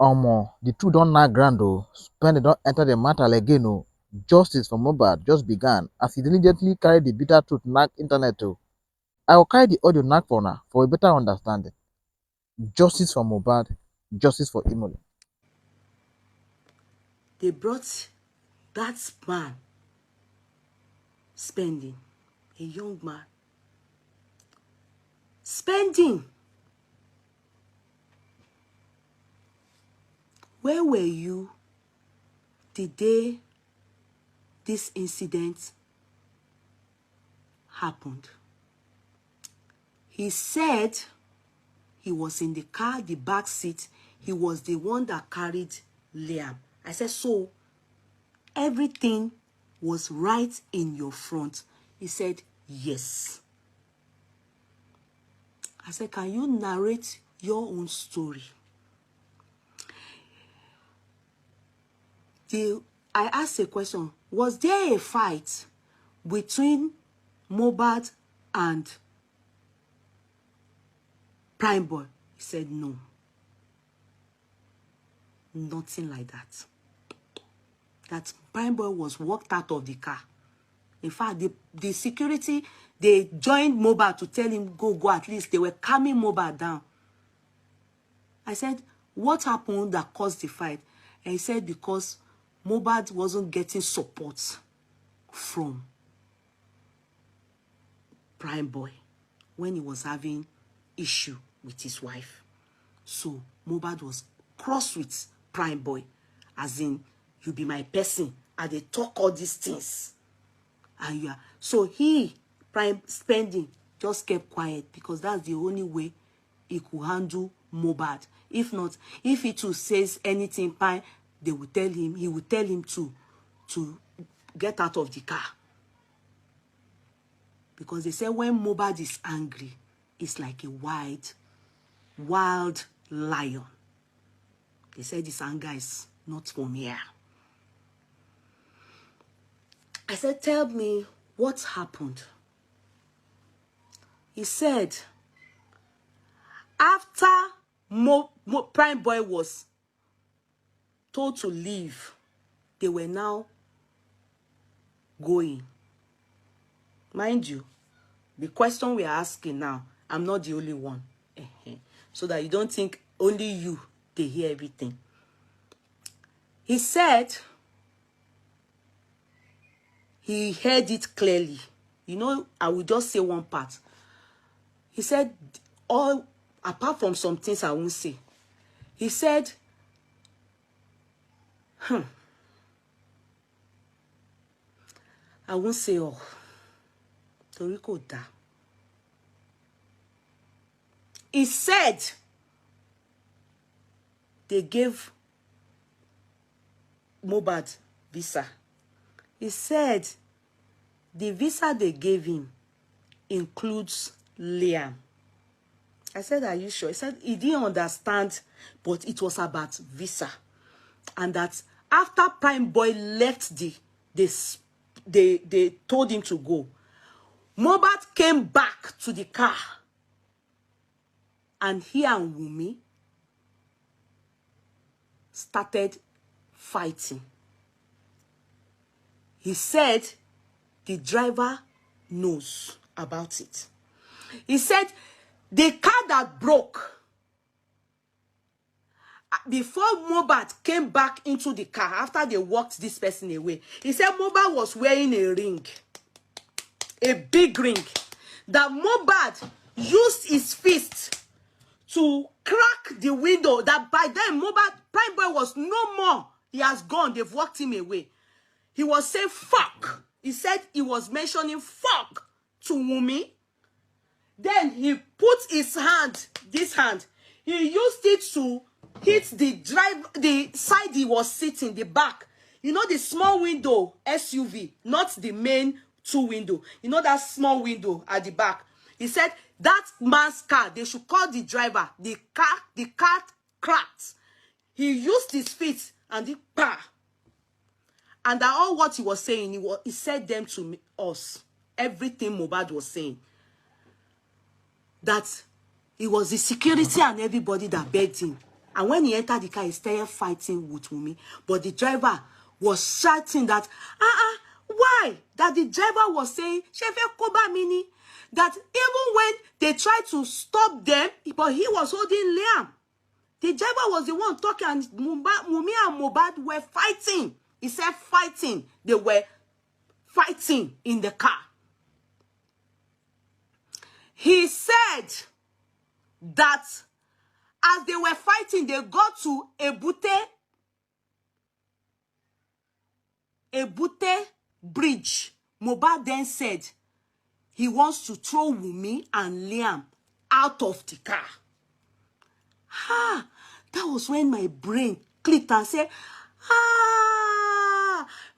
Omo, the two don't not grand though. Spend don't enter the matter again. Oh. Justice for Mohbad just began as he diligently carried the bitter truth knack internet too. I will carry the audio knack for now for a better understanding. Justice for Mohbad, justice for Imole. They brought that man spending, a young man spending. Where were you the day this incident happened? He said he was in the car, the back seat. He was the one that carried Liam. I said, so everything was right in your front? He said, yes. I said, can you narrate your own story? I asked a question. Was there a fight between Mohbad and Prime Boy? He said, no. Nothing like that. That Prime Boy was walked out of the car. In fact, the security, they joined Mohbad to tell him, go, at least. They were calming Mohbad down. I said, what happened that caused the fight? And he said, because Mohbad wasn't getting support from Prime Boy when he was having issue with his wife. So Mohbad was cross with Prime Boy, as in, you be my person, and they talk all these things. And you are, so Prime Spending just kept quiet because that's the only way he could handle Mohbad. If not, if he too says anything, Prime, he will tell him to get out of the car. Because they say when Mohbad is angry, it's like a wild lion. They said this anger is not from here. I said, tell me what happened. He said, after Prime Boy was told to leave, they were now going. Mind you, the question we are asking now, I'm not the only one. So that you don't think only you, they hear everything. He said he heard it clearly. You know, I will just say one part. He said, all apart from some things I won't say. He said, I won't say all. Tori kò dá. He said they gave Mohbad visa. He said the visa they gave him includes Liam. I said, are you sure? He said he didn't understand, but it was about visa. And that after Prime Boy left they told him to go. Mohbad came back to the car. And he and Wunmi started fighting. He said the driver knows about it. He said the car that broke, before Mohbad came back into the car, after they walked this person away, he said Mohbad was wearing a ring, a big ring, that Mohbad used his fist to crack the window. That by then Mohbad, Prime Boy was no more. He has gone. They've walked him away. He was saying fuck. He said he was mentioning fuck to Wunmi. Then he put his hand, this hand, he used it to hit the side he was sitting, the back. You know the small window SUV, not the main two window. You know that small window at the back. He said that man's car, they should call the driver. The car cracked. He used his feet and the car. And that all what he was saying, he said them to us. Everything Mohbad was saying. That it was the security and everybody that begged him. And when he entered the car, he started fighting with Wunmi. But the driver was shouting that, why? That the driver was saying, Shefe Koba Mini, that even when they tried to stop them, but he was holding Liam. The driver was the one talking, and Wunmi and Mohbad were fighting. He said fighting. They were fighting in the car. He said that as they were fighting, they got to Ebute bridge. Mohbad then said he wants to throw Wunmi and Liam out of the car. That was when my brain clicked and said,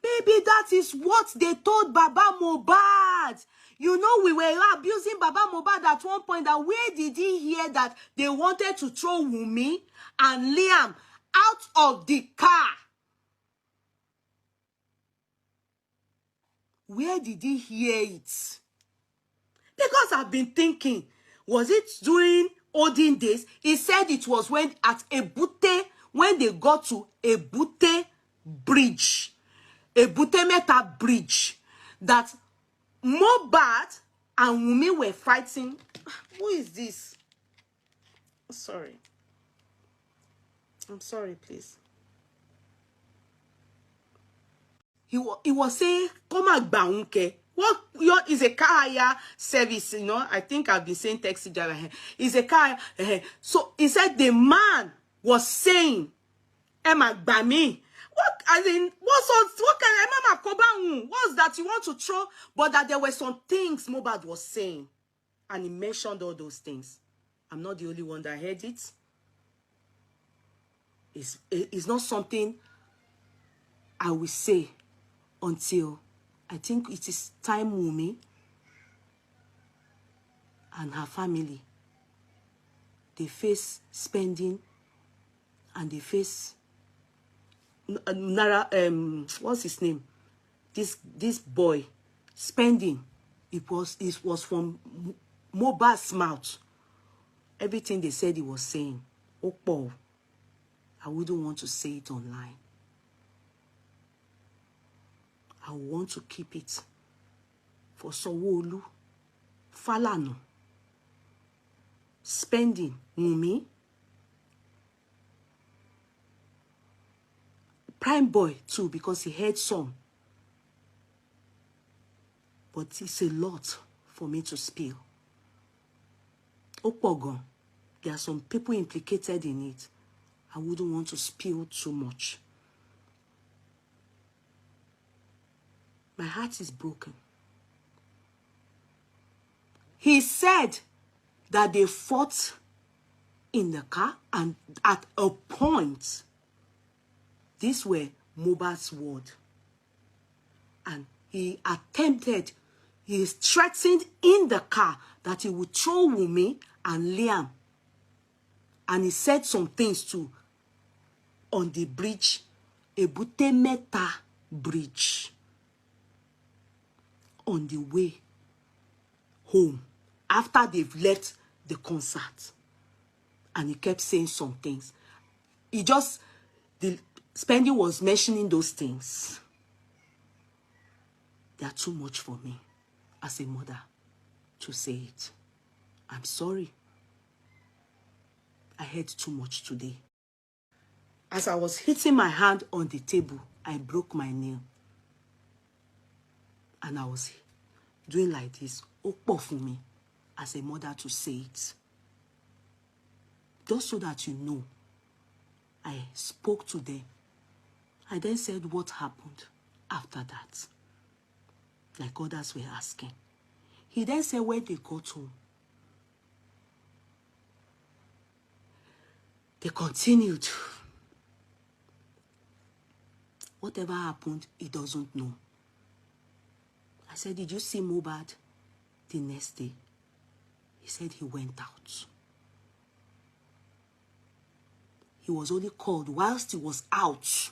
maybe that is what they told Baba Mohbad. You know, we were abusing Baba Mohbad at one point. That where did he hear that they wanted to throw Wunmi and Liam out of the car? Where did he hear it? Because I've been thinking, was it during olden days? He said it was when at Ebute, when they got to Ebute bridge, Ebute Meta bridge, that Mohbad and Wunmi were fighting. Who is this? Sorry. I'm sorry, please. He was saying, come on, Ogbonke. What is a car hire service, you know? I think I've been saying taxi driver. Is a car. So he said the man was saying, Emma Bami. What as in what kind of Emma Koba? What's that you want to throw? But that there were some things Mohbad was saying, and he mentioned all those things. I'm not the only one that heard it. It's not something I will say until I think it is time Wunmi and her family, they face spending and they face what's his name? This boy spending. It was from Mohbad's mouth. Everything they said he was saying. Opo, I wouldn't want to say it online. I want to keep it for Sanwo-Olu, Falana, spending, Wunmi, Prime Boy too, because he heard some. But it's a lot for me to spill. Opogon, there are some people implicated in it. I wouldn't want to spill too much. My heart is broken. He said that they fought in the car, and at a point, these were Mohbad's word. And he threatened in the car that he would throw Wunmi and Liam. And he said some things too on the bridge, Ebute Meta bridge, on the way home after they've left the concert. And he kept saying some things. The spending was mentioning those things. They are too much for me as a mother to say it. I'm sorry. I heard too much today. As I was hitting my hand on the table, I broke my nail. And I was doing like this. Opo for me as a mother to say it. Just so that you know, I spoke to them. I then said what happened after that. Like others were asking. He then said when they got home, they continued. Whatever happened, he doesn't know. I said, did you see Mohbad the next day? He said he went out. He was only called whilst he was out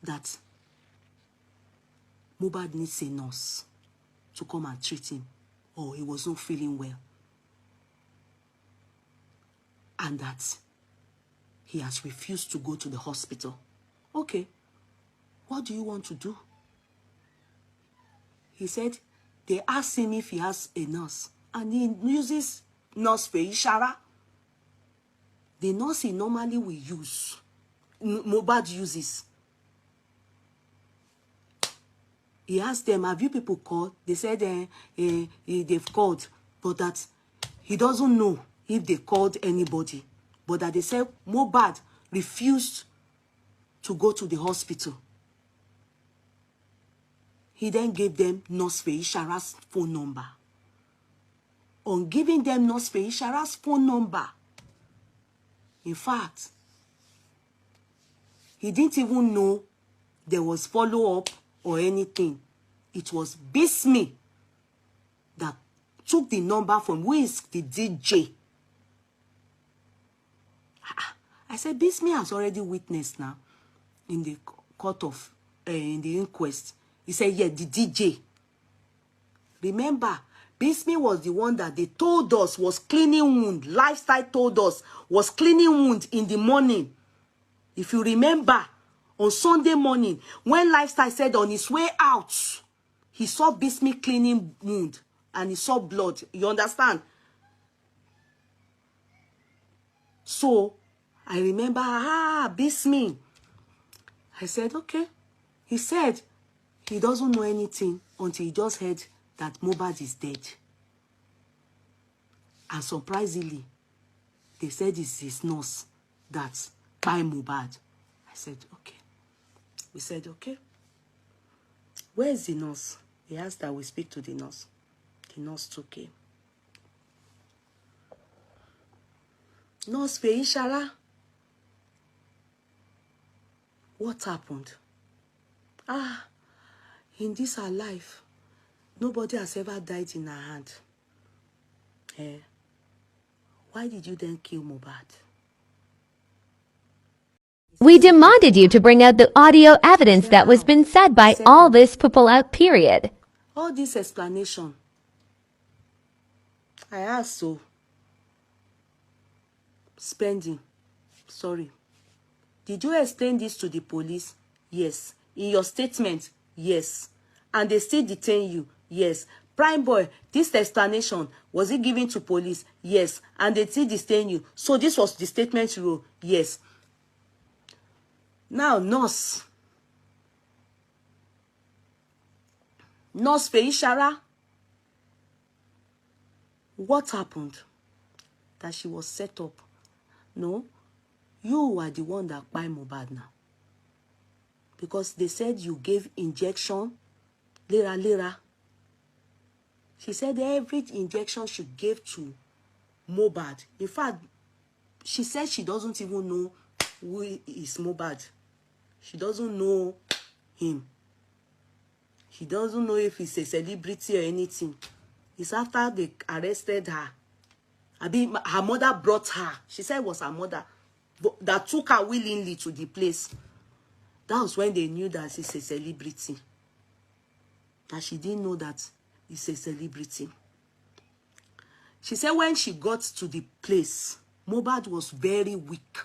that Mohbad needs a nurse to come and treat him, or he was not feeling well. And that he has refused to go to the hospital. Okay, what do you want to do? He said, they asked him if he has a nurse, and he uses nurse for Ishara. The nurse he normally will use, Mohbad uses. He asked them, have you people called? They said they've called, but that he doesn't know if they called anybody. But that they said Mohbad refused to go to the hospital. He then gave them Nurse Ishara's phone number. On giving them Nurse Ishara's phone number, in fact, he didn't even know there was follow-up or anything. It was Bismi that took the number from who is the DJ. I said, Bismi has already witnessed now in the court of, in the inquest. He said, yeah, the DJ. Remember, Bismi was the one that they told us was cleaning wound. Lifestyle told us was cleaning wound in the morning. If you remember, on Sunday morning, when Lifestyle said on his way out, he saw Bismi cleaning wound and he saw blood. You understand? So, I remember, Bismi. I said, okay. He said he doesn't know anything until he just heard that Mohbad is dead. And surprisingly, they said it's his nurse that's by Mohbad. I said, okay. We said, okay. Where is the nurse? He asked that we speak to the nurse. The nurse took him. Nurse Ishara, what happened? In this our life, nobody has ever died in our hand. Why did you then kill Mohbad? We demanded you to bring out the audio evidence that was been said by all these people out, period. All this explanation, I asked, so, spending, sorry. Did you explain this to the police? Yes. In your statement? Yes. And they still detain you? Yes. Prime boy, this explanation, was it given to police? Yes. And they still detain you. So this was the statement you wrote? Yes. Now, nurse Ishara, what happened? That she was set up. No, you are the one that buy Mohbad now. Because they said you gave injection, later. She said every injection she gave to Mohbad. In fact, she said she doesn't even know who is Mohbad. She doesn't know him. She doesn't know if he's a celebrity or anything. It's after they arrested her. Her mother brought her. She said it was her mother that took her willingly to the place. That was when they knew that she's a celebrity. That she didn't know that he's a celebrity. She said when she got to the place, Mohbad was very weak.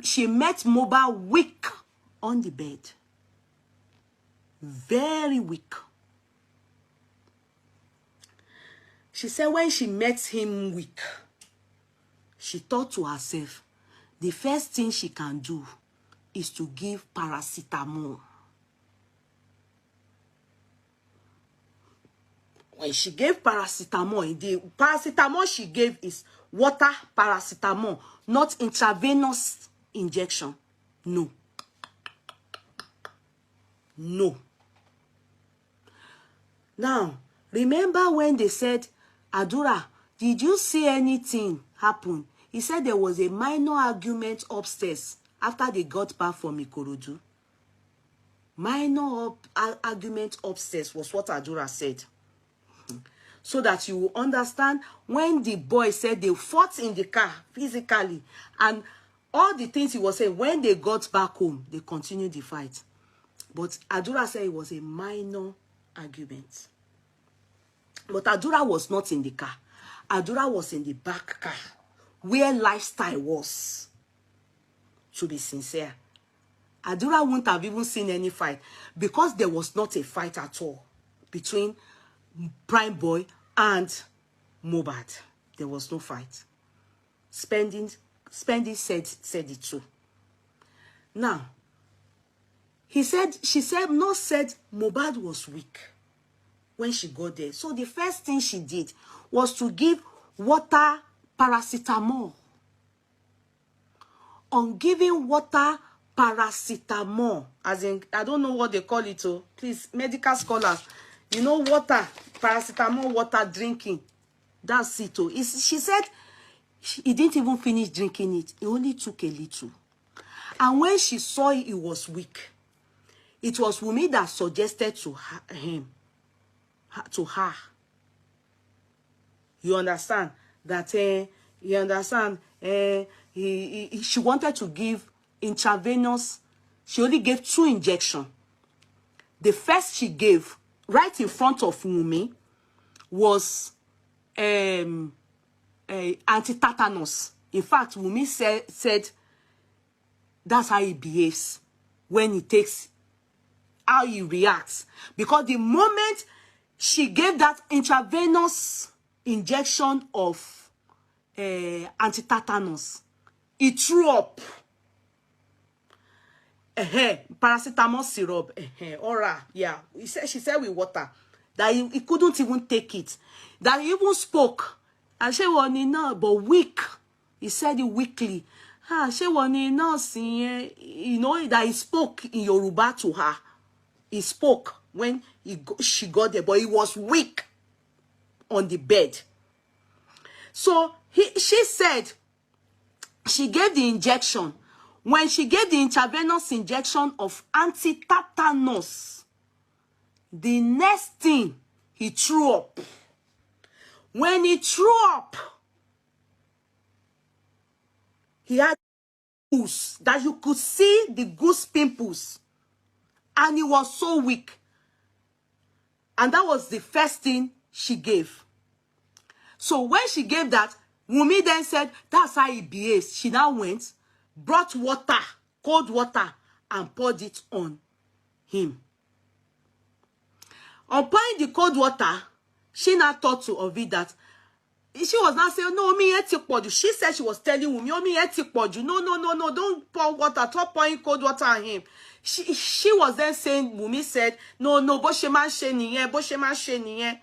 She met Mohbad weak on the bed. Very weak. She said when she met him weak, she thought to herself, the first thing she can do is to give paracetamol. When she gave paracetamol, the paracetamol she gave is water paracetamol, not intravenous injection. No. No. Now, remember when they said, Adura, did you see anything happen? He said there was a minor argument upstairs after they got back from Ikorodu. Minor argument upstairs was what Adura said. So that you will understand when the boy said they fought in the car physically and all the things he was saying, when they got back home, they continued the fight. But Adura said it was a minor argument. But Adura was not in the car. Adura was in the back car where lifestyle was. To be sincere, Adura wouldn't have even seen any fight because there was not a fight at all between Prime Boy and Mohbad. There was no fight. Spending said it too. Now, she said Mohbad was weak when she got there. So the first thing she did was to give water paracetamol. On giving water paracetamol, as in, I don't know what they call it, oh, please, medical scholars, you know, water, paracetamol, water drinking, that's it, oh. She said he didn't even finish drinking it, he only took a little. And when she saw he was weak, it was Wunmi that suggested to her. You understand? That, you understand? She wanted to give intravenous. She only gave 2 injections. The first she gave, right in front of Wunmi, was anti-tetanus. In fact, Wunmi said that's how he behaves when he takes, how he reacts. Because the moment she gave that intravenous injection of anti-tetanus, he threw up. Paracetamol syrup. Aura, yeah. She said with water that he couldn't even take it. That he even spoke. And she was not, but weak. He said it weakly. She was not, you know, that he spoke in Yoruba to her. He spoke when she got there, but he was weak on the bed. So she said she gave the injection. When she gave the intravenous injection of anti-tetanus, the next thing, he threw up. When he threw up, he had goose, that you could see the goose pimples. And he was so weak. And that was the first thing she gave. So when she gave that, Wunmi then said, that's how he behaves. She now went, brought water, cold water, and poured it on him. On pouring the cold water, she now thought of it that she was not saying, no, me eti. She said she was telling Wunmi, me eti. No, don't pour water, stop pouring cold water on him. She was then saying, Wunmi said, no, bo she man she niyen.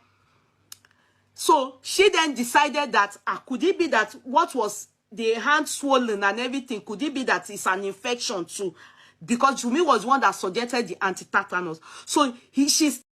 So she then decided that, could it be that what was the hand swollen and everything, could it be that it's an infection too? Because Wunmi was one that suggested the anti-tetanus. So she's